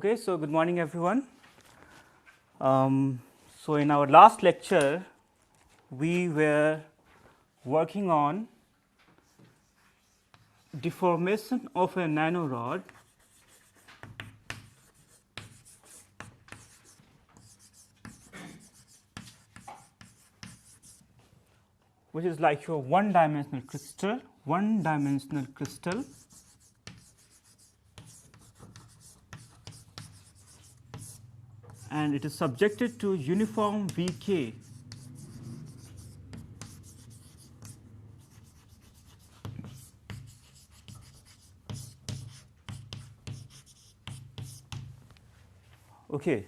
Okay, so good morning everyone. So in our last lecture, we were working on deformation of a nanorod which is like your one-dimensional crystal, and it is subjected to uniform VK. Okay,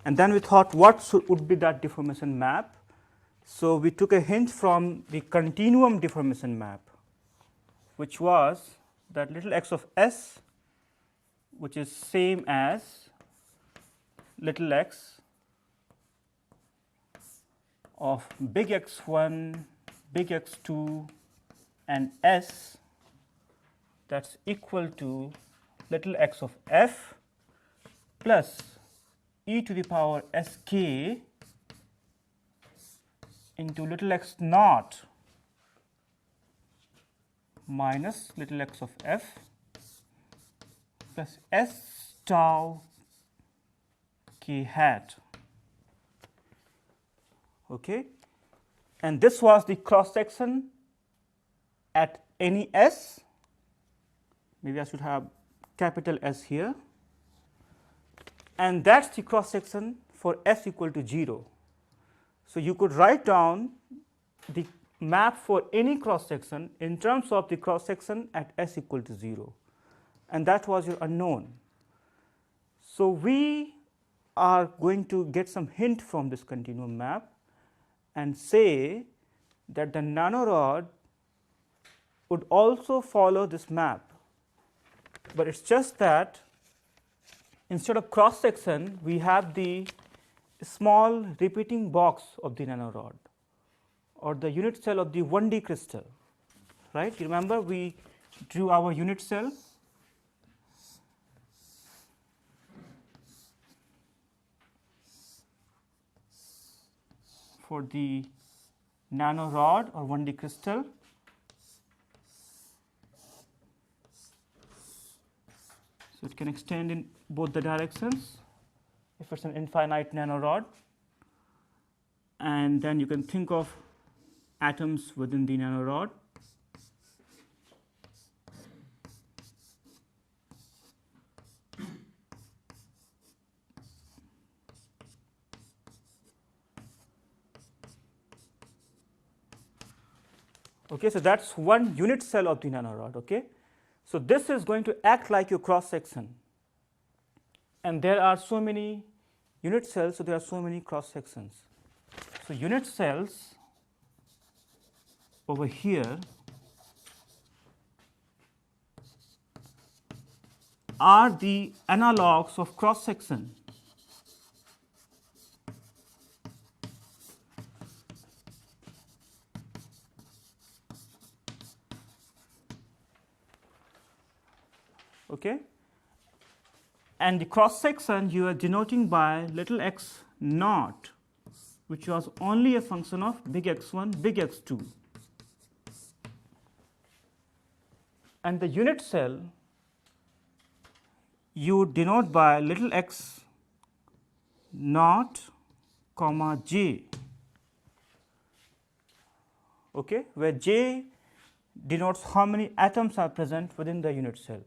and then we thought what would be that deformation map. So we took a hint from the continuum deformation map, which was that little x of s, which is same as little x of big X1, big X2 and s, that's equal to little x of f plus e to the power sk into little x naught minus little x of f plus s tau k hat. Okay, and this was the cross section at any s. Maybe I should have capital S here, and that's the cross section for s equal to 0. So you could write down the map for any cross section in terms of the cross section at s equal to 0, and that was your unknown. So we are going to get some hint from this continuum map and say that the nanorod would also follow this map, but it's just that instead of cross section we have the small repeating box of the nanorod or the unit cell of the 1D crystal, right? You remember we drew our unit cell. For the nanorod or 1D crystal. So it can extend in both the directions if it's an infinite nanorod, and then you can think of atoms within the nanorod. Okay, so that's one unit cell of the nanorod. Okay, so this is going to act like your cross section, and there are so many unit cells, so there are so many cross sections. So unit cells over here are the analogues of cross section. Okay, and the cross section you are denoting by little x naught, which was only a function of big X1, big X2, and the unit cell you denote by little x naught comma j, okay, where j denotes how many atoms are present within the unit cell.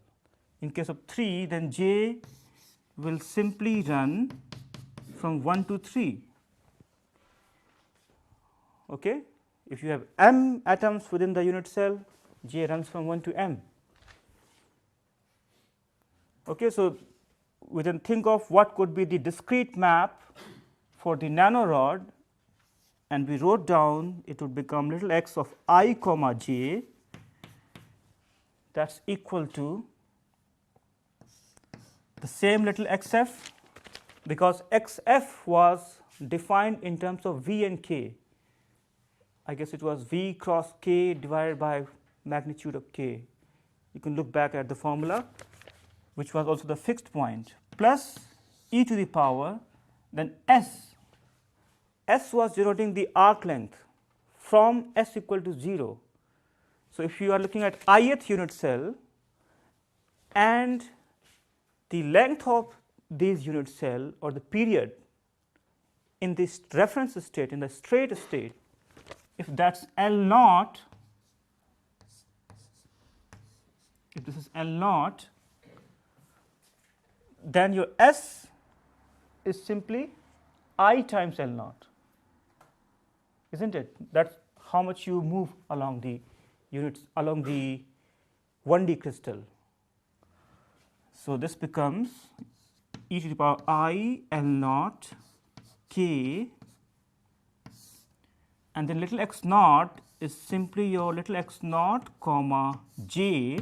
In case of 3, then j will simply run from 1 to 3. Okay? If you have m atoms within the unit cell, j runs from 1 to m. Okay, so we then think of what could be the discrete map for the nanorod, and we wrote down it would become little x of I comma j, that's equal to the same little xf, because xf was defined in terms of v and k. I guess it was v cross k divided by magnitude of k. You can look back at the formula, which was also the fixed point, plus e to the power, then s was denoting the arc length from s equal to 0. So, if you are looking at ith unit cell and the length of these unit cell or the period in this reference state, in the straight state, if that is L naught, if this is L naught, then your S is simply I times L naught, isn't it? That is how much you move along the units, along the 1D crystal. So, this becomes e to the power I L naught k, and then little x naught is simply your little x naught comma j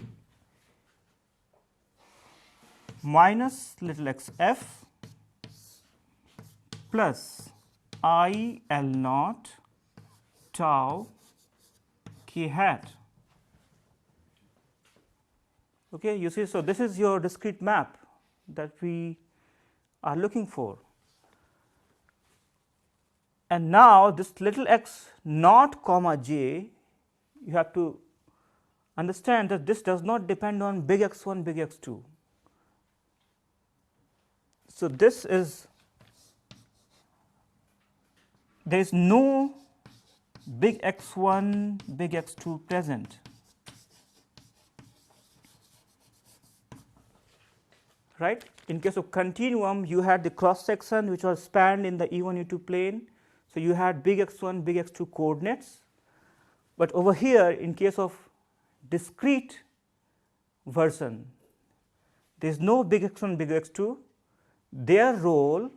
minus little x f plus I L naught tau k hat. Okay, you see, so this is your discrete map that we are looking for. And now this little x naught comma j, you have to understand that this does not depend on big X1, big X2. So, this is, there is no big X1, big X2 present, right. In case of continuum, you had the cross section which was spanned in the E1, E2 plane. So, you had big X1, big X2 coordinates, but over here in case of discrete version, there is no big X1, big X2. Their role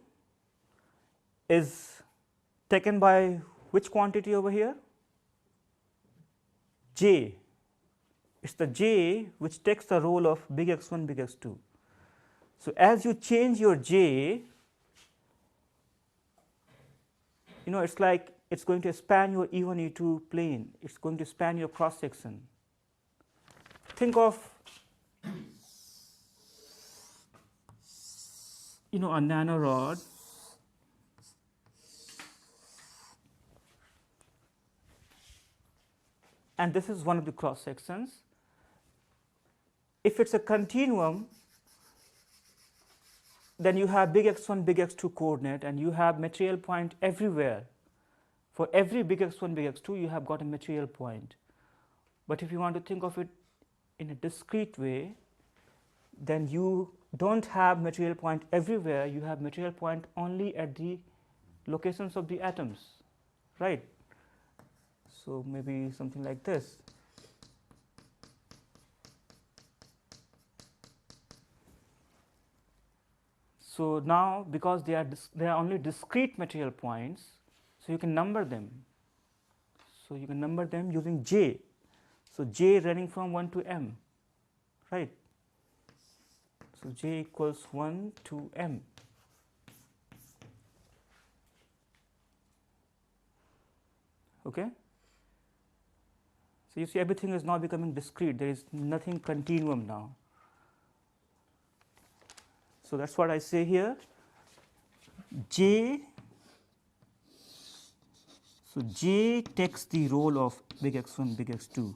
is taken by which quantity over here? J. It is the J which takes the role of big X1, big X2. So, as you change your J, you know, it is like it is going to span your E1, E2 plane, it is going to span your cross section. Think of, you know, a nanorod, and this is one of the cross sections. If it is a continuum, then you have big X1, big X2 coordinate, and you have material point everywhere. For every big X1, big X2, you have got a material point. But if you want to think of it in a discrete way, then you do not have material point everywhere, you have material point only at the locations of the atoms, right. So, maybe something like this. So, now because they are only discrete material points, so you can number them. So, you can number them using j. So, j running from 1 to m, right. So, j equals 1 to m. Okay. So, you see everything is now becoming discrete, there is nothing continuum now. So, that is what I say here, j. So, j takes the role of big X1, big X2.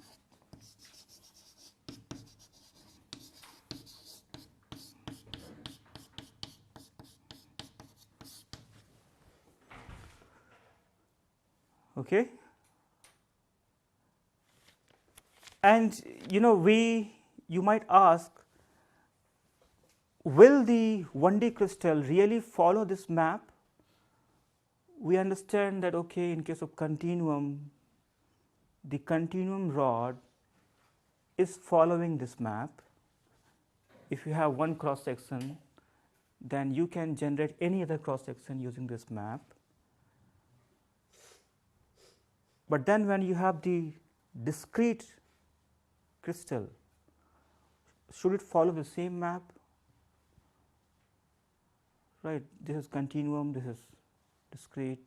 Okay. And you know, you might ask, will the 1D crystal really follow this map? We understand that, okay, in case of continuum, the continuum rod is following this map. If you have one cross section, then you can generate any other cross section using this map. But then when you have the discrete crystal, should it follow the same map? Right, this is continuum, this is discrete.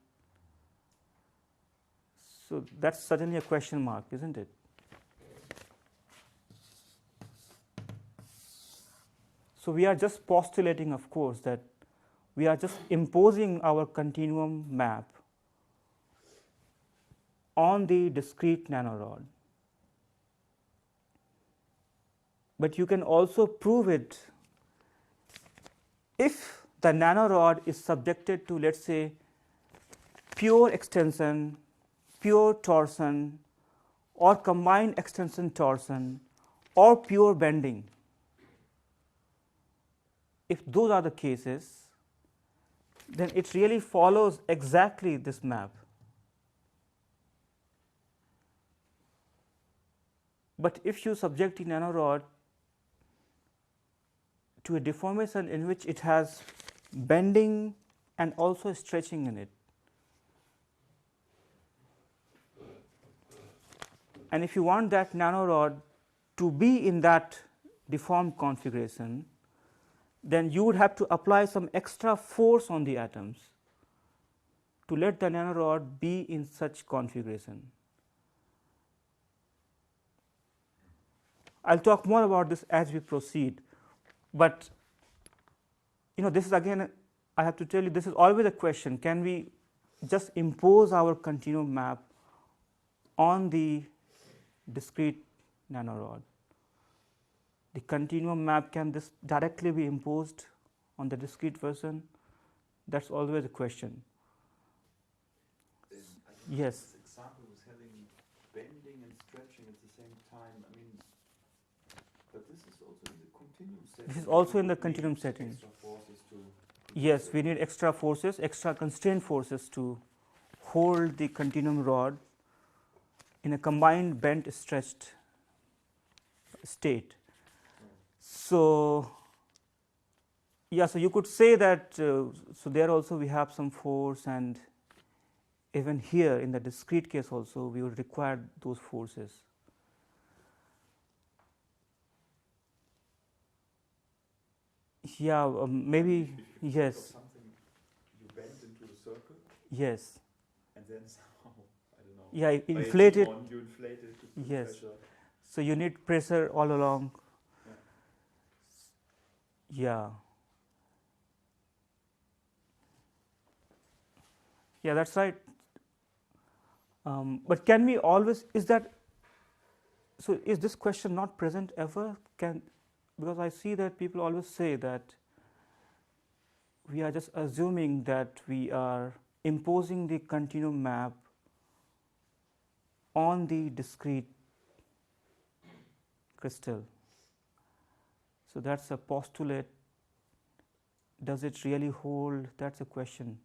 So, that is certainly a question mark, isn't it? So, we are just postulating, of course, that we are just imposing our continuum map on the discrete nanorod. But you can also prove it if the nanorod is subjected to, let us say, pure extension, pure torsion, or combined extension torsion, or pure bending. If those are the cases, then it really follows exactly this map. But if you subject the nanorod to a deformation in which it has bending and also stretching in it, and if you want that nanorod to be in that deformed configuration, then you would have to apply some extra force on the atoms to let the nanorod be in such configuration. I will talk more about this as we proceed, but this is again, I have to tell you, this is always a question: can we just impose our continuum map on the discrete nanorod? The continuum map, can this directly be imposed on the discrete version? That's always a question. Yes. This example was having bending and stretching at the same time. I mean, but this is also in the continuum setting. This is also in the continuum setting. Extra forces to Yes, we need extra forces, extra constraint forces to hold the continuum rod in a combined bent stretched state. So, yeah, so you could say that, so there also we have some force, and even here in the discrete case also we would require those forces. Yeah, maybe, if yes. something you bend into a circle. Yes. And then somehow, I don't know. Yeah, by inflate it. You inflate it to put Yes. pressure. So you need pressure all along. Yeah. Yeah, that's right. But can we always, is that, so is this question not present ever? Because I see that people always say that we are just assuming that we are imposing the continuum map on the discrete crystal. So that's a postulate. Does it really hold? That's a question.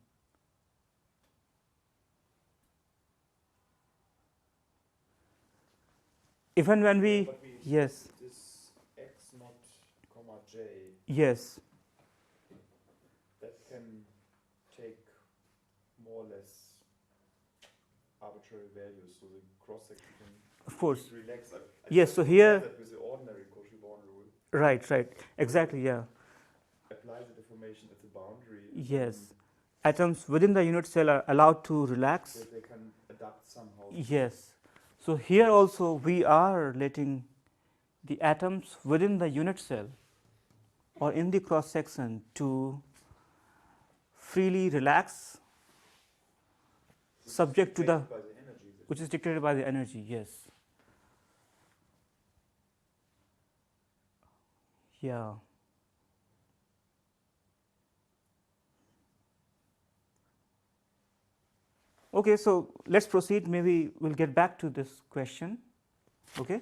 Even when we yes. This x naught comma j. Yes. That can take more or less arbitrary values, so the cross section can Of course. relax. Yes. So here. That with the ordinary Cauchy-Born rule. Right. Right. Exactly. Yeah. Apply the deformation at the boundary. Yes. Atoms within the unit cell are allowed to relax. So they can adapt somehow. Yes. So here also we are letting the atoms within the unit cell or in the cross section to freely relax, subject to the, which is dictated by the energy. Yes. Yeah. Okay, so let's proceed. Maybe we'll get back to this question. Okay.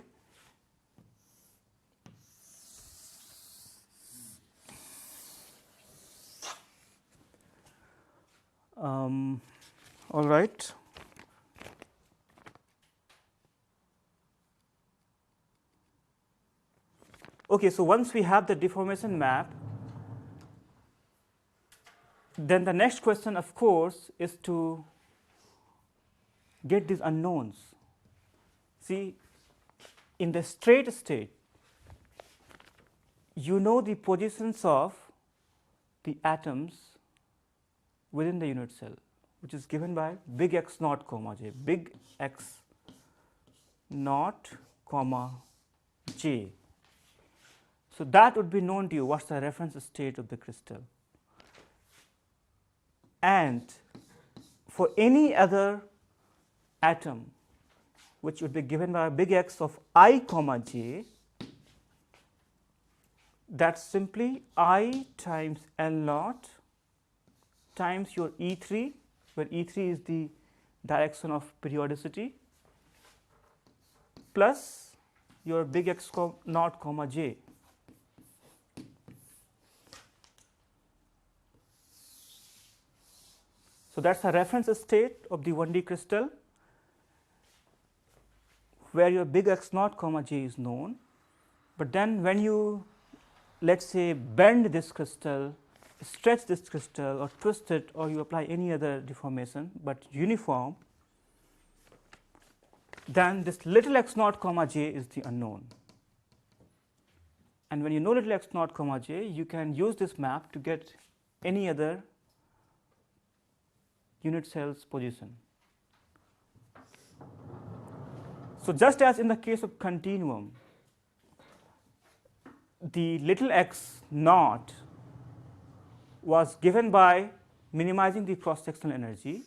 All right. Okay, so once we have the deformation map, then the next question, of course, is to get these unknowns. See, in the straight state, you know the positions of the atoms within the unit cell, which is given by big X naught comma j, big X naught comma j. So that would be known to you. What's the reference state of the crystal? and for any other atom which would be given by a big X of I comma j, that's simply I times L naught times your E3, where E3 is the direction of periodicity, plus your big X naught comma j. So that's a reference state of the 1D crystal where your big X naught comma j is known. But then when you, let's say, bend this crystal, stretch this crystal or twist it, or you apply any other deformation but uniform, then this little x naught comma j is the unknown. And when you know little x naught comma j, you can use this map to get any other unit cell's position. So just as in the case of continuum, the little x naught was given by minimizing the cross-sectional energy.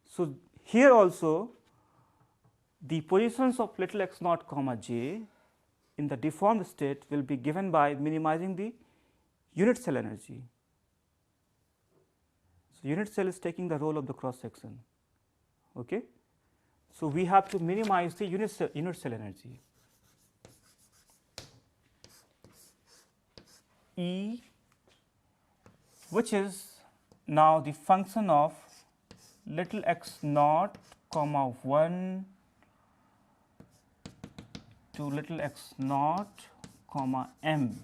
So here also the positions of little x naught comma j in the deformed state will be given by minimizing the unit cell energy. So unit cell is taking the role of the cross section. Okay? So we have to minimize the unit cell energy. E, which is now the function of little x naught comma 1 to little x naught comma m,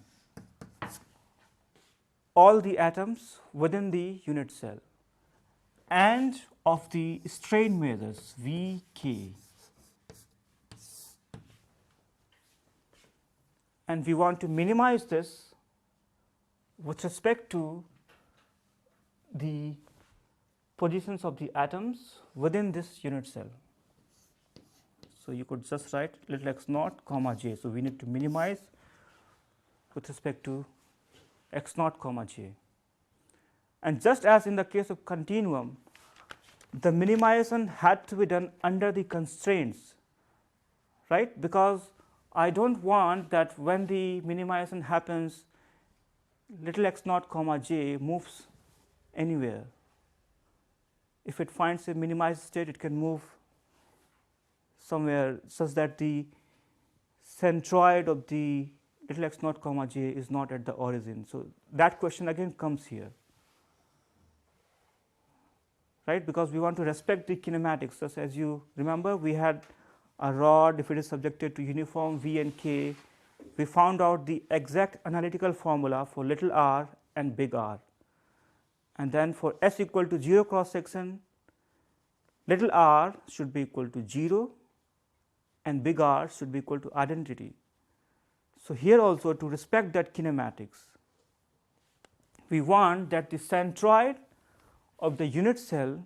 all the atoms within the unit cell, and of the strain measures V k. And we want to minimize this with respect to the positions of the atoms within this unit cell. So you could just write little x naught comma j. So we need to minimize with respect to x naught comma j. And just as in the case of continuum, the minimization had to be done under the constraints, right? Because I don't want that when the minimization happens, little x naught comma j moves anywhere. If it finds a minimized state, it can move somewhere such that the centroid of the little x naught comma j is not at the origin. So that question again comes here, right? Because we want to respect the kinematics. Just as you remember, we had a rod, if it is subjected to uniform V and K, we found out the exact analytical formula for little r and big R. And then for S equal to 0 cross section, little r should be equal to 0 and big R should be equal to identity. So here also, to respect that kinematics, we want that the centroid of the unit cell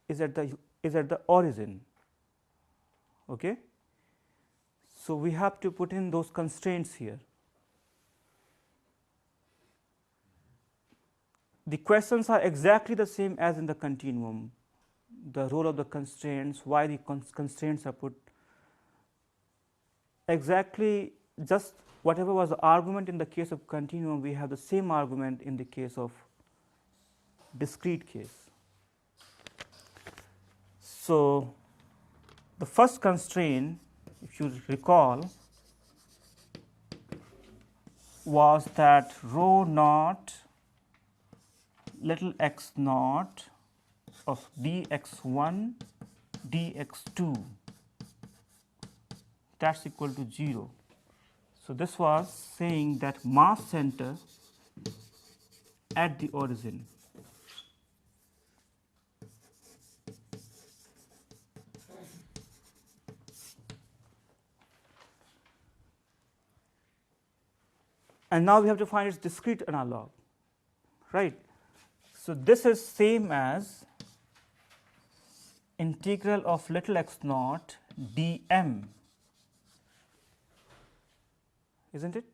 is at the origin. Okay? So we have to put in those constraints here. The questions are exactly the same as in the continuum. The role of the constraints, why the constraints are put, exactly just whatever was the argument in the case of continuum, we have the same argument in the case of discrete case. So the first constraint, if you recall, was that rho naught little x naught of dx1 dx2, that's equal to 0. So this was saying that mass center at the origin. And now we have to find its discrete analog, right? So this is same as integral of little x naught dm, isn't it?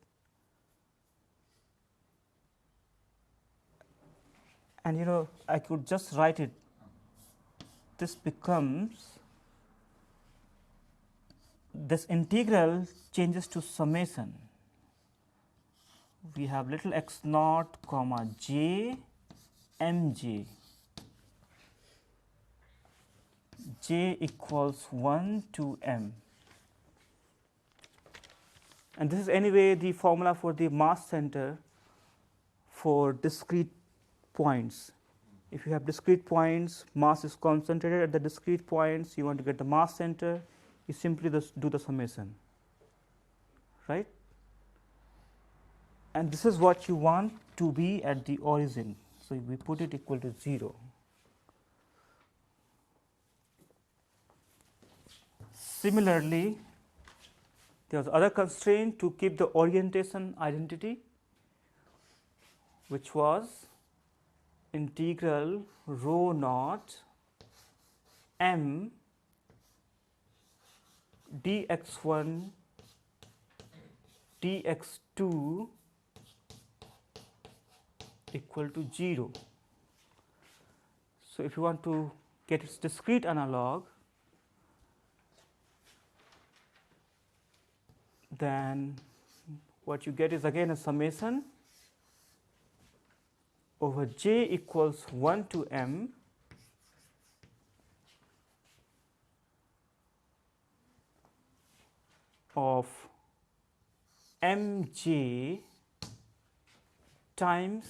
And I could just write it. This becomes, this integral changes to summation. We have little x naught comma j mj, j equals 1 to m. And this is anyway the formula for the mass center for discrete points. If you have discrete points, mass is concentrated at the discrete points, you want to get the mass center, you simply do the summation, right? And this is what you want to be at the origin. So we put it equal to 0. Similarly, there was other constraint to keep the orientation identity, which was integral rho naught m dx1 dx2 equal to 0. So, if you want to get its discrete analog, then what you get is again a summation over j equals 1 to m of mj times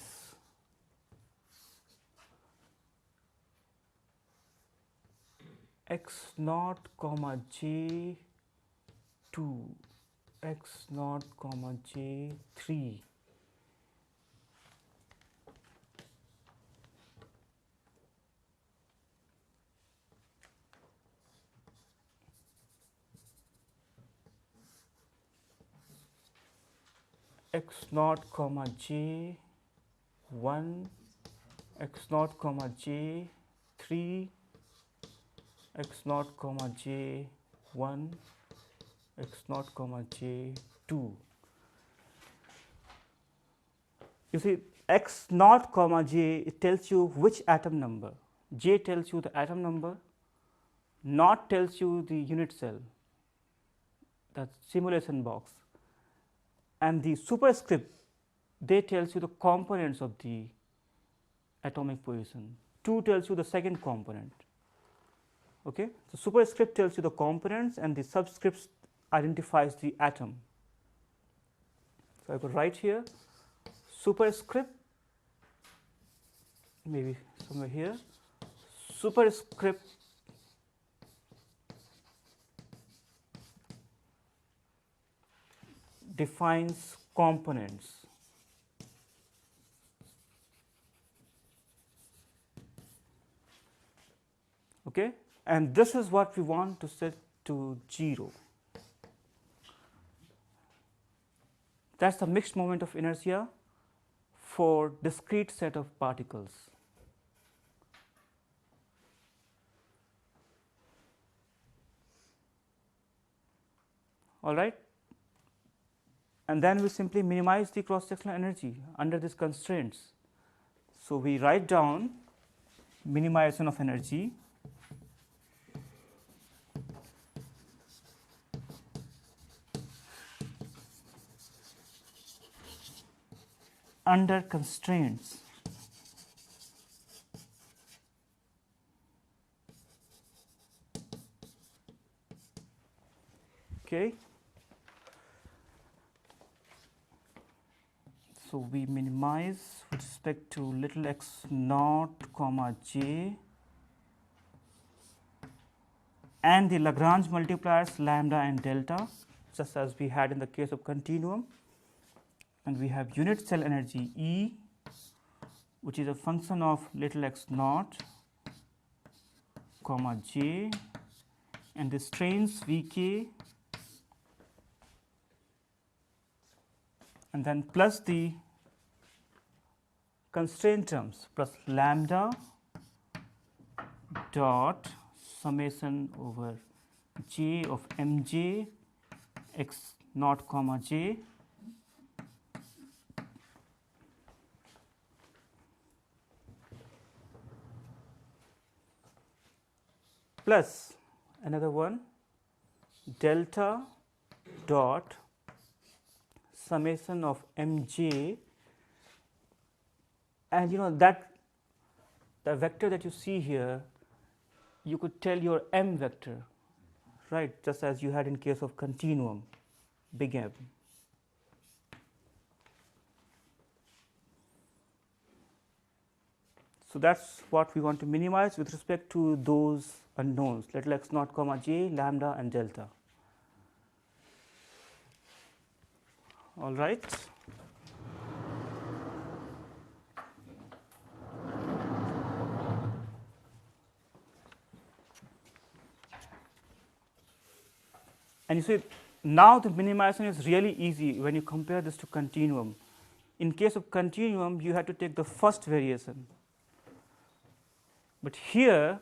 x naught comma j 2 x naught comma j 3 x naught comma j 1 x naught comma j 3 x naught comma j 1 x naught comma j 2. You see, x naught comma j, it tells you which atom number, j tells you the atom number, naught tells you the unit cell, that simulation box, and the superscript, they tells you the components of the atomic position. 2 tells you the second component. Okay? So, superscript tells you the components and the subscript identifies the atom. So, I could write here superscript, maybe somewhere here, superscript defines components. Okay? And this is what we want to set to 0. That is the mixed moment of inertia for discrete set of particles. All right? And then we simply minimize the cross sectional energy under these constraints. So, we write down minimization of energy under constraints. Okay. So, we minimize with respect to little x naught comma j and the Lagrange multipliers lambda and delta, just as we had in the case of continuum. And we have unit cell energy E, which is a function of little x naught comma j and the strains Vk, and then plus the constraint terms plus lambda dot summation over j of mj x naught comma j plus another one delta dot summation of mj, and that the vector that you see here, you could tell your m vector, right, just as you had in case of continuum, big M. So that's what we want to minimize with respect to those unknowns, little x naught comma j, lambda and delta. All right. And you see, now the minimization is really easy when you compare this to continuum. In case of continuum, you had to take the first variation. But here,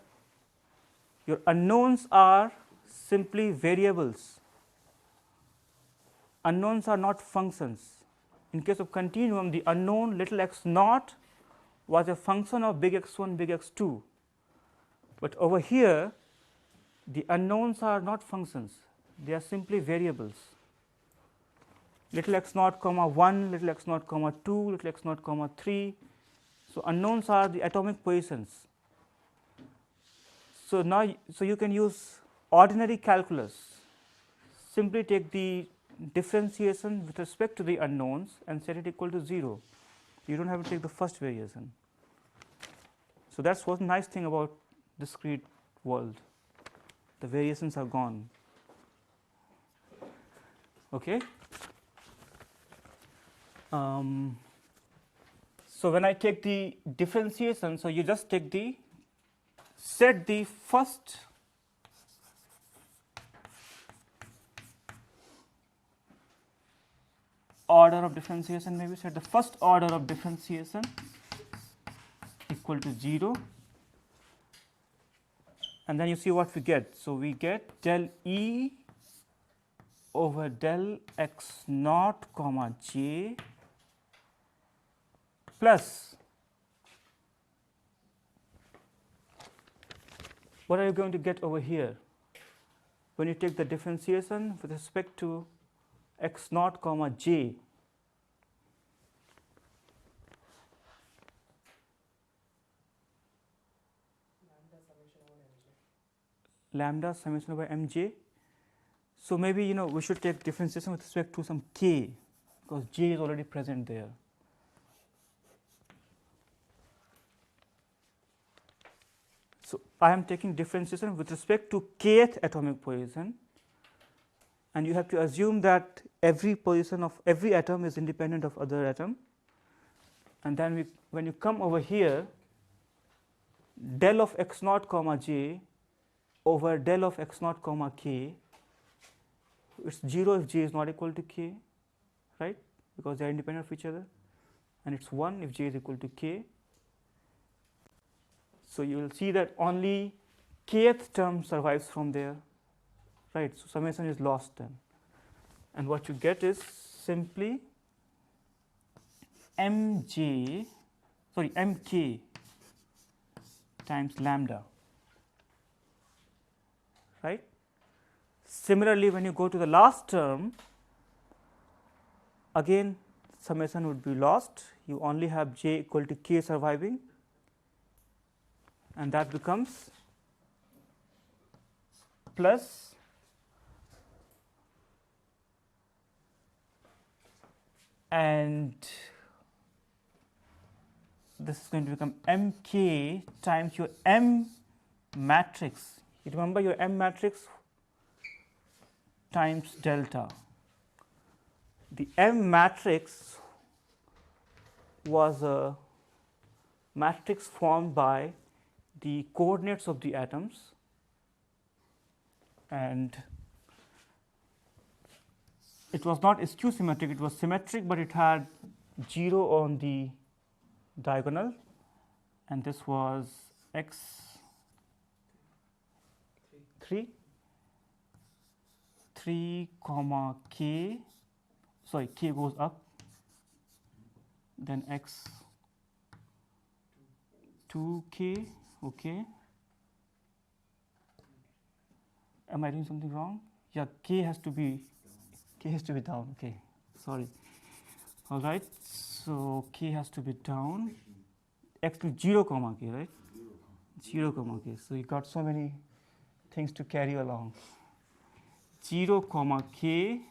your unknowns are simply variables. Unknowns are not functions. In case of continuum, the unknown little x naught was a function of big X1, big X2. But over here, the unknowns are not functions. They are simply variables. Little x naught comma 1, little x naught comma 2, little x naught comma 3. So unknowns are the atomic positions. So now, you can use ordinary calculus. Simply take the differentiation with respect to the unknowns and set it equal to 0. You don't have to take the first variation. So that's one nice thing about discrete world. The variations are gone. Okay. So when I take the differentiation, so you just take the set the first order of differentiation, maybe set the first order of differentiation equal to 0, and then you see what we get. So we get del E over del x naught comma j plus, what are you going to get over here when you take the differentiation with respect to x naught comma j? Lambda summation over mj. So maybe we should take differentiation with respect to some k, because j is already present there. So I am taking differentiation with respect to kth atomic position, and you have to assume that every position of every atom is independent of other atom. And then when you come over here, del of x naught comma j over del of x naught comma k, it's 0 if j is not equal to k, right, because they are independent of each other, and it's 1 if j is equal to k. So you will see that only kth term survives from there, right? So summation is lost then, and what you get is simply mk times lambda, right? Similarly, when you go to the last term, again summation would be lost. You only have j equal to k surviving, and that becomes plus and this is going to become mk times your M matrix. You remember your M matrix times delta. The M matrix was a matrix formed by the coordinates of the atoms, and it was not skew symmetric, it was symmetric, but it had 0 on the diagonal, and this was x3 comma k, sorry, k goes up, then x2k, okay, am I doing something wrong? Yeah, k has to be down. Okay, sorry. All right, so k has to be down. X to 0 comma k, right? 0 comma k. So you got so many things to carry along. 0 comma k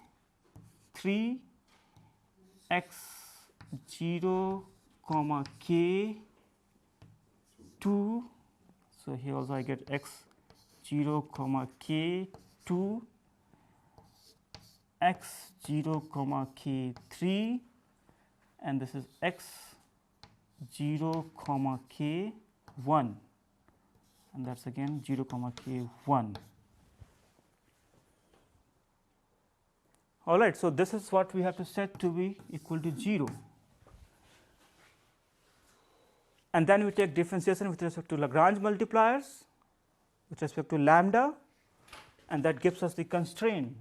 3 x 0 comma k 2. So here also I get x 0 comma k 2 x 0 comma k 3, and this is x 0 comma k 1, and that's again 0 comma k 1. All right, so this is what we have to set to be equal to 0. And then we take differentiation with respect to Lagrange multipliers, with respect to lambda, and that gives us the constraint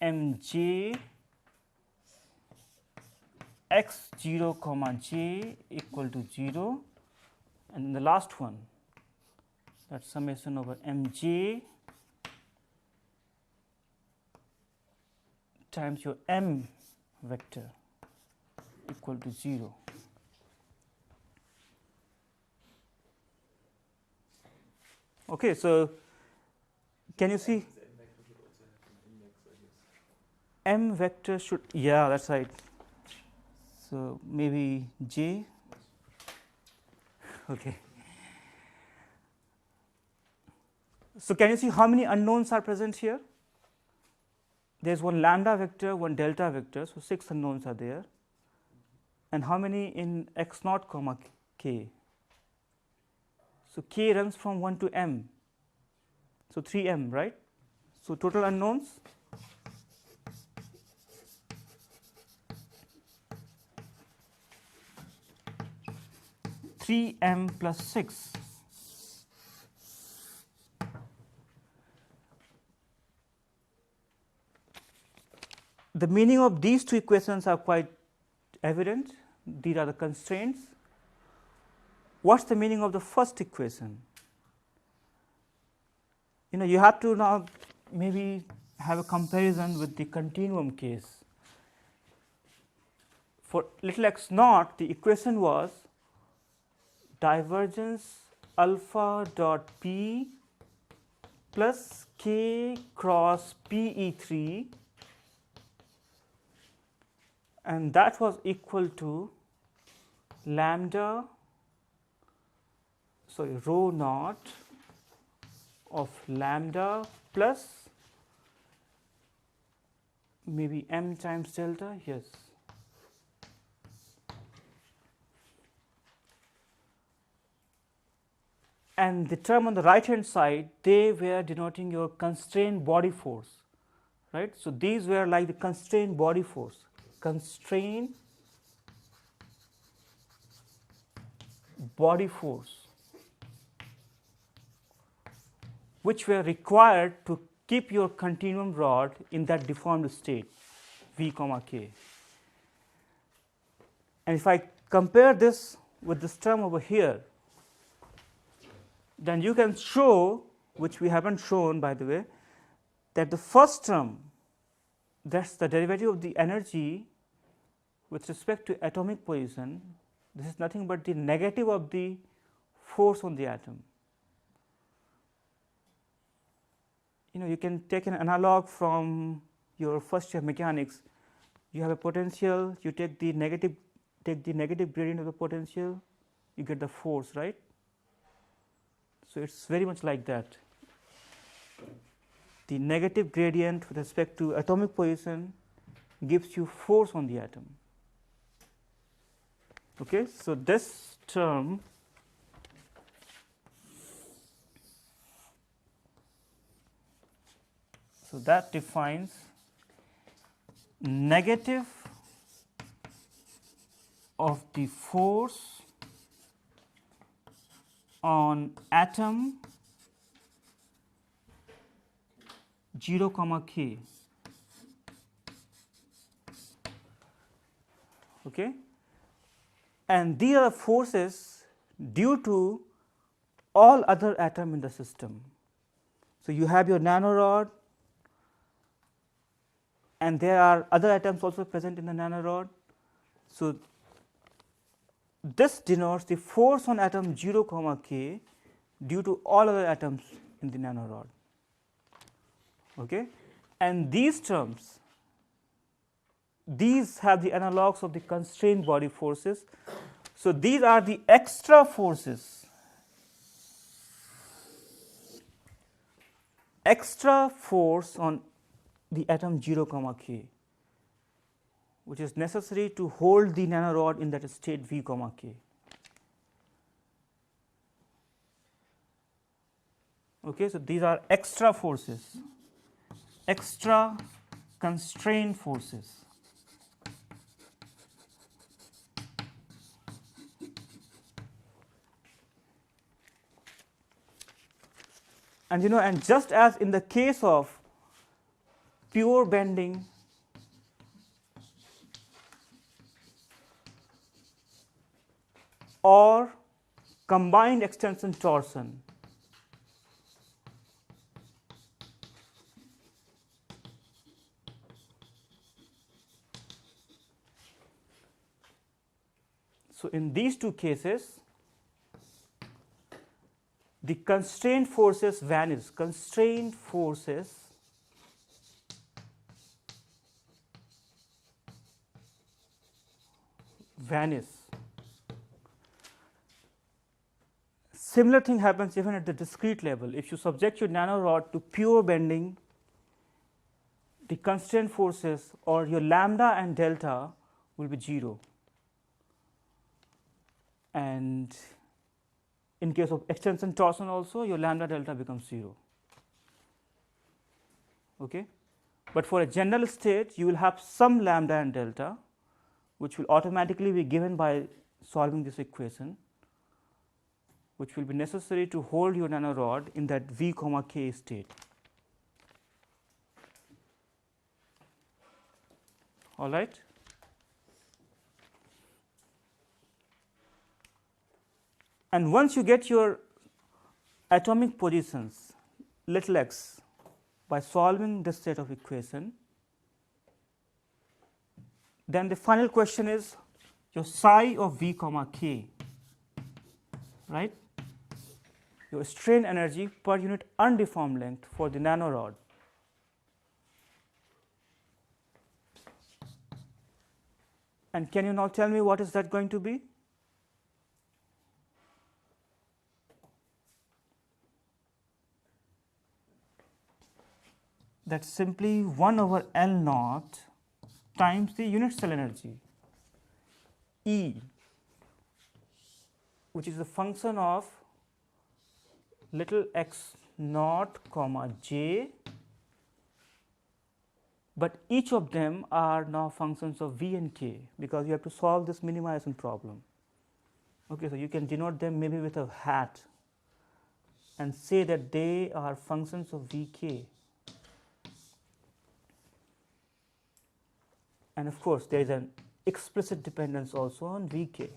mj x 0 comma j equal to 0, and then the last one, that summation over mj times your m vector equal to 0. Okay, so can you see m vector should, yeah, that's right. So maybe j. Okay. So can you see how many unknowns are present here? There is one lambda vector, one delta vector, so 6 unknowns are there. And how many in x naught comma k? So k runs from 1 to m, so 3m, right? So total unknowns, m plus 6. The meaning of these two equations are quite evident. These are the constraints. What's the meaning of the first equation? You have to now maybe have a comparison with the continuum case. For little x naught, the equation was divergence alpha dot p plus k cross pe3, and that was equal to lambda, sorry, rho naught of lambda plus maybe m times delta, yes. And the term on the right hand side, they were denoting your constrained body force, right? So these were like the constrained body force, constrained body force, which were required to keep your continuum rod in that deformed state, v comma k. And if I compare this with this term over here, then you can show, which we haven't shown by the way, that the first term, that's the derivative of the energy with respect to atomic position, this is nothing but the negative of the force on the atom. You can take an analog from your first year mechanics. You have a potential, you take the negative gradient of the potential, you get the force, right? So it's very much like that. The negative gradient with respect to atomic position gives you force on the atom. Okay, so this term that defines negative of the force on atom 0 comma k. Okay, and these are forces due to all other atom in the system. So you have your nanorod, and there are other atoms also present in the nanorod. So this denotes the force on atom 0, k due to all other atoms in the nanorod. Okay? And these terms, these have the analogues of the constrained body forces. So these are the extra forces, extra force on the atom 0, k, which is necessary to hold the nanorod in that state V, k. Okay, so these are extra forces, extra constrained forces. And and just as in the case of pure bending or combined extension torsion, so in these two cases, the constrained forces vanish. Constrained forces vanish. Similar thing happens even at the discrete level. If you subject your nanorod to pure bending, the constrained forces or your lambda and delta will be 0. And in case of extension torsion also, your lambda delta becomes 0. Okay? But for a general state, you will have some lambda and delta, which will automatically be given by solving this equation, which will be necessary to hold your nanorod in that V, k state. All right? And once you get your atomic positions, little x, by solving this set of equation, then the final question is your psi of V, k, right? Your strain energy per unit undeformed length for the nanorod. And can you now tell me what is that going to be? That's simply 1 over L naught times the unit cell energy, E, which is a function of little x naught comma j, but each of them are now functions of V and k, because you have to solve this minimization problem. Okay, so you can denote them maybe with a hat and say that they are functions of Vk. And of course, there is an explicit dependence also on Vk.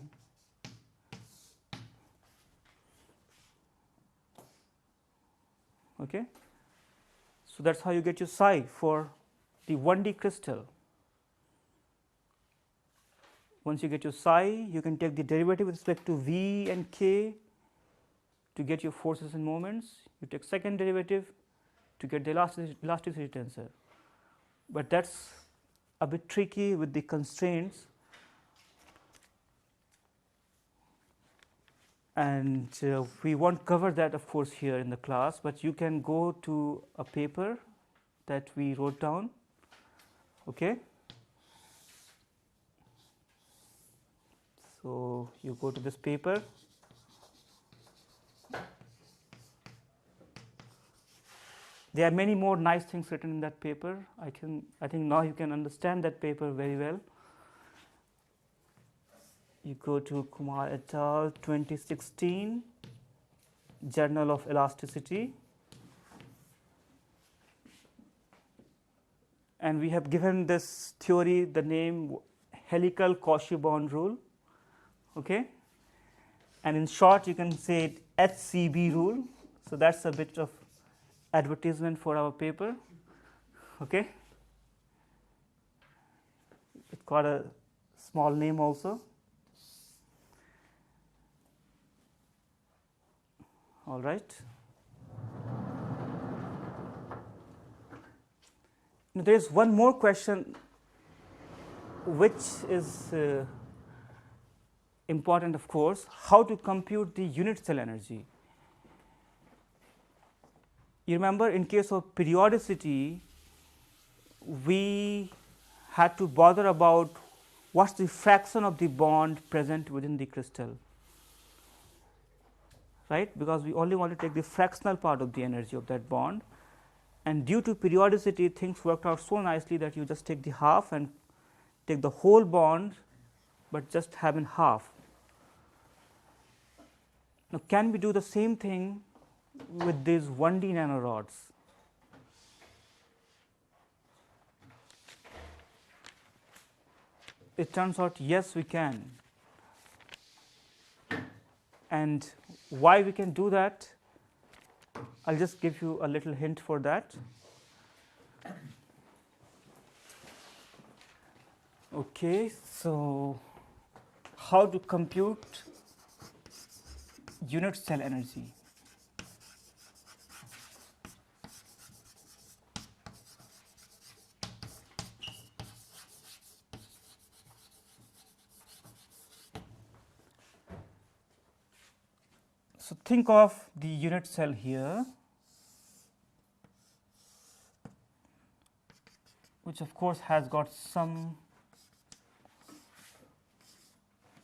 Okay? So that's how you get your psi for the 1D crystal. Once you get your psi, you can take the derivative with respect to V and k to get your forces and moments. You take second derivative to get the elasticity tensor. But that's a bit tricky with the constraints, and we won't cover that of course here in the class, but you can go to a paper that we wrote down. Okay, so you go to this paper. There are many more nice things written in that paper. I think now you can understand that paper very well. You go to Kumar et al. 2016, Journal of Elasticity, and we have given this theory the name helical Cauchy bond rule. Okay, and in short, you can say it HCB rule. So that's a bit of advertisement for our paper. Okay, it got a small name also. All right. Now, there is one more question which is important, of course, how to compute the unit cell energy. You remember, in case of periodicity, we had to bother about what's the fraction of the bond present within the crystal, right? Because we only want to take the fractional part of the energy of that bond, and due to periodicity, things worked out so nicely that you just take the half and take the whole bond, but just have in half. Now, can we do the same thing with these 1D nanorods? It turns out yes, we can. And why we can do that, I'll just give you a little hint for that. Okay, so how to compute unit cell energy? So think of the unit cell here, which of course has got some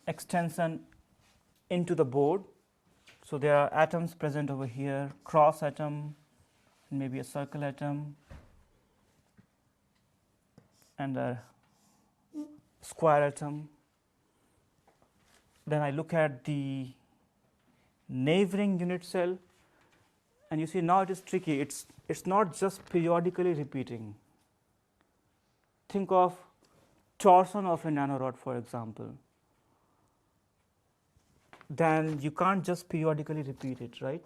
extension into the board. So there are atoms present over here, cross atom, maybe a circle atom, and a square atom. Then I look at the neighboring unit cell, and you see now it is tricky. It's not just periodically repeating. Think of torsion of a nanorod, for example. Then you can't just periodically repeat it, right?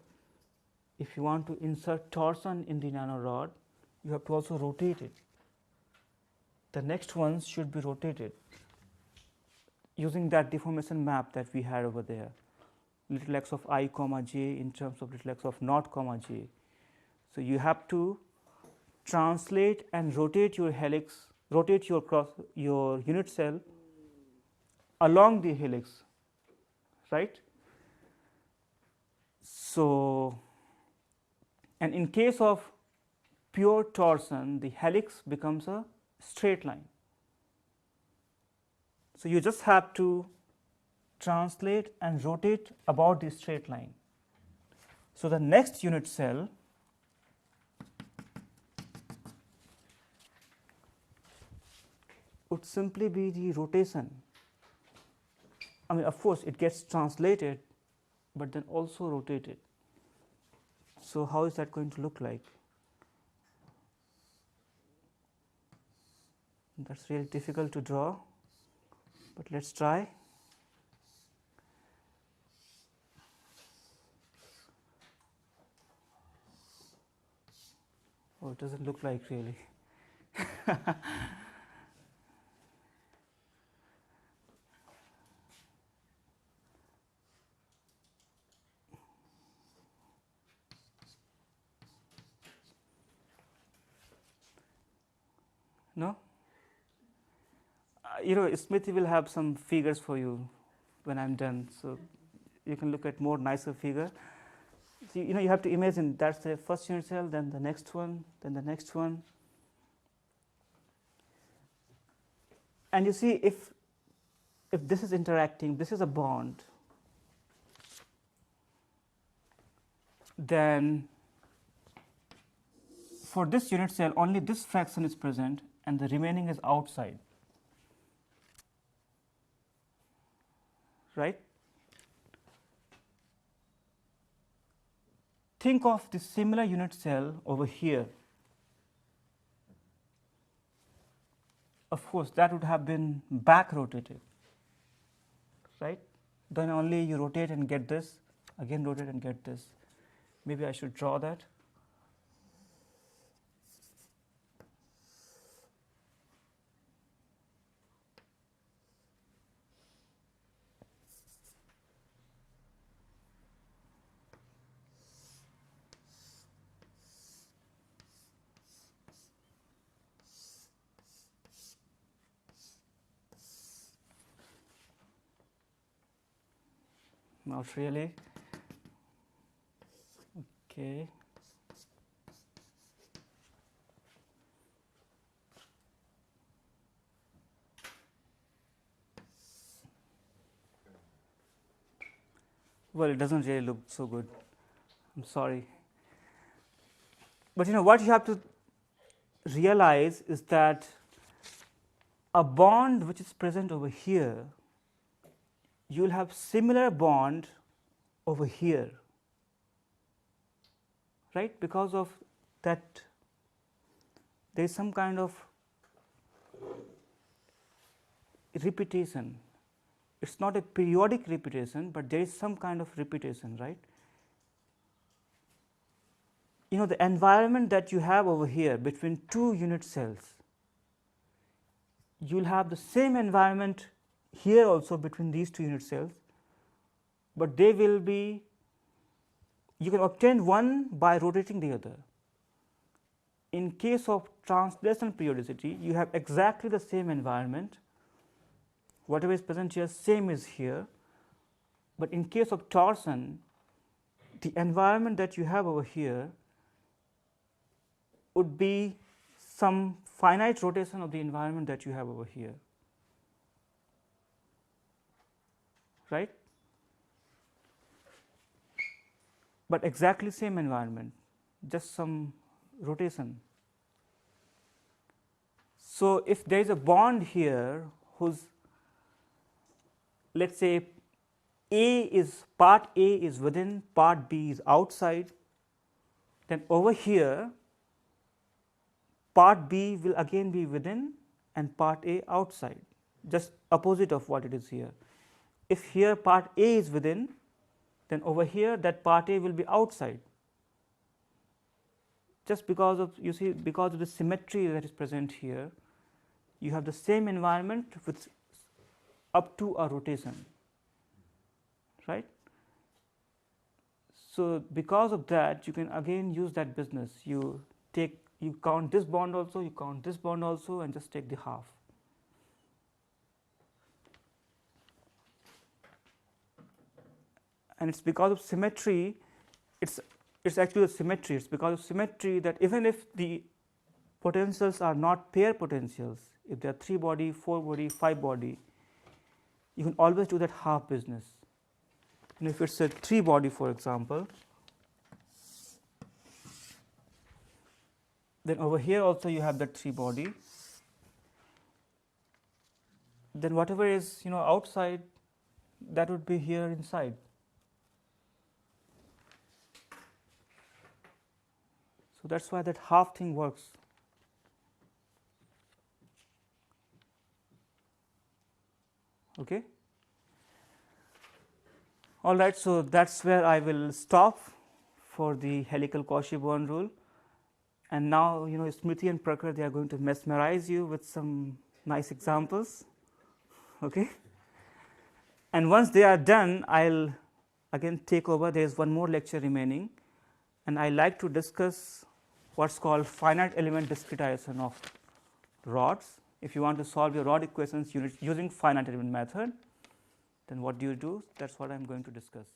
If you want to insert torsion in the nanorod, you have to also rotate it. The next ones should be rotated using that deformation map that we had over there, little x of I comma j in terms of little x of naught comma j. So you have to translate and rotate your helix, rotate your unit cell along the helix, right? So, and in case of pure torsion, the helix becomes a straight line. So you just have to translate and rotate about the straight line. So the next unit cell would simply be the rotation. I mean, of course, it gets translated, but then also rotated. So how is that going to look like? That's really difficult to draw, but let's try. Oh, it doesn't look like really. No? Smithy will have some figures for you when I'm done, so you can look at more nicer figure. So, you have to imagine that's the first unit cell, then the next one, then the next one. And you see, if this is interacting, this is a bond, then for this unit cell, only this fraction is present and the remaining is outside, right? Think of the similar unit cell over here. Of course, that would have been back rotated, right? Then only you rotate and get this, again rotate and get this. Maybe I should draw that. Not really. Okay. Well, it doesn't really look so good. I'm sorry. But what you have to realize is that a bond which is present over here, you will have similar bond over here, right? Because of that, there is some kind of repetition. It's not a periodic repetition, but there is some kind of repetition, right? The environment that you have over here between two unit cells, you will have the same environment here also between these two unit cells, but they will be, you can obtain one by rotating the other. In case of translational periodicity, you have exactly the same environment, whatever is present here, same is here, but in case of torsion, the environment that you have over here would be some finite rotation of the environment that you have over here, right? But exactly same environment, just some rotation. So, if there is a bond here whose, let us say, part A is within, part B is outside, then over here part B will again be within and part A outside, just opposite of what it is here. If here part A is within, then over here that part A will be outside, just because of, you see, because of the symmetry that is present here, you have the same environment with up to a rotation, right? So, because of that, you can again use that business. You count this bond also, you count this bond also, and just take the half. And it's because of symmetry, it's actually a symmetry. It's because of symmetry that even if the potentials are not pair potentials, if they are 3 body, 4 body, 5 body, you can always do that half business. And if it's a 3 body, for example, then over here also you have that 3 body, then whatever is outside, that would be here inside. So that's why that half thing works. Okay. All right. So that's where I will stop for the helical Cauchy-Born rule. And now, Smriti and Prakhar, they are going to mesmerize you with some nice examples. Okay. And once they are done, I'll again take over. There is one more lecture remaining, and I like to discuss what's called finite element discretization of rods. If you want to solve your rod equations using finite element method, then what do? That's what I'm going to discuss.